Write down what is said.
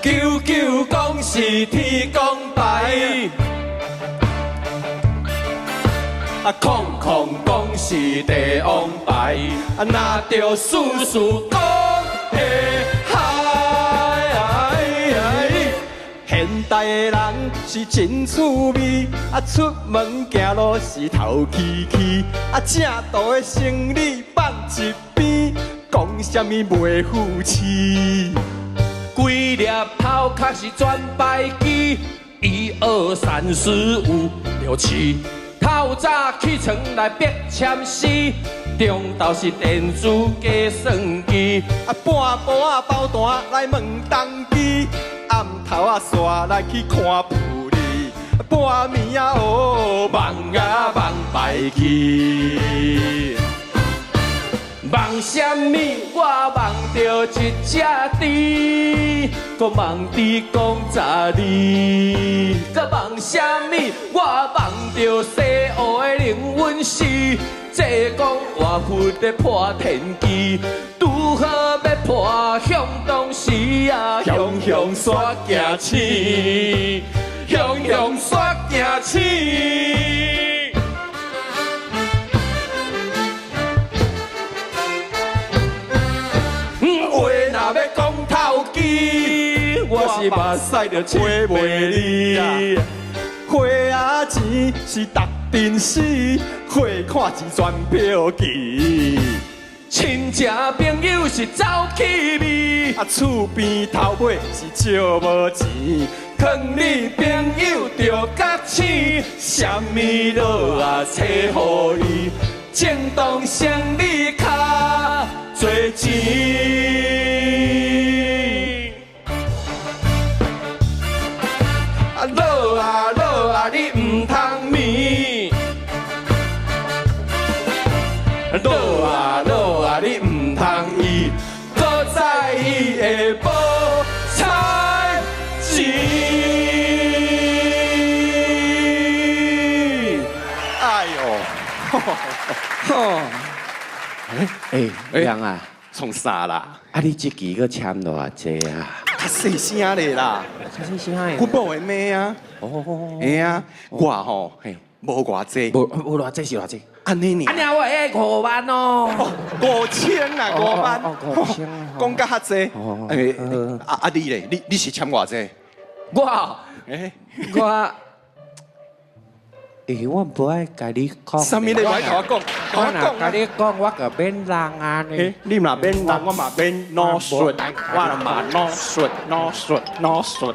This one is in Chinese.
99讲是天公牌，空空讲是地王牌，若着事事讲会嗨。现代的人是真趣味，出门行路是头气气，正道的生理放一边，讲什么袂负气。规粒头壳是转摆机，1、2、3、4、5、6、7。透早起床来逼签诗，中昼是电子计算机，半晡啊包单来问东机，暗头啊煞来去看妇女，半暝啊学望牌去。望什么？我望着一只猪，搁望猪讲十字。搁望什么？我望着西湖的灵纹丝，这讲活佛在破天机，拄好要破向东时啊，向煞行星，向煞行星。若要讲透机，我是目屎着吹袂离。花仔钱是特阵死，花看是全票期。亲情朋友是走气味，厝边头尾是借无钱。劝你朋友着觉醒，什么路啊找予伊，正当生理卡多钱。落啊，你唔通眠。落啊，你唔通伊，搁在伊的无彩钱。哎呦，梁啊，创啥啦？啊你这期个签偌济啊？较细声咧啦，较细声诶。阮某的妹啊，哎啊，我吼嘿无偌济，无偌济是偌济？安尼呢？安尼我会5万哦。5000啦，5万， 5000啊讲甲较济。你咧？你是签偌济？我不爱甲你讲。啥物你来甲我讲？我若甲你讲，我个变人啊呢。你嘛变人，我嘛变孬术，我嘛孬术。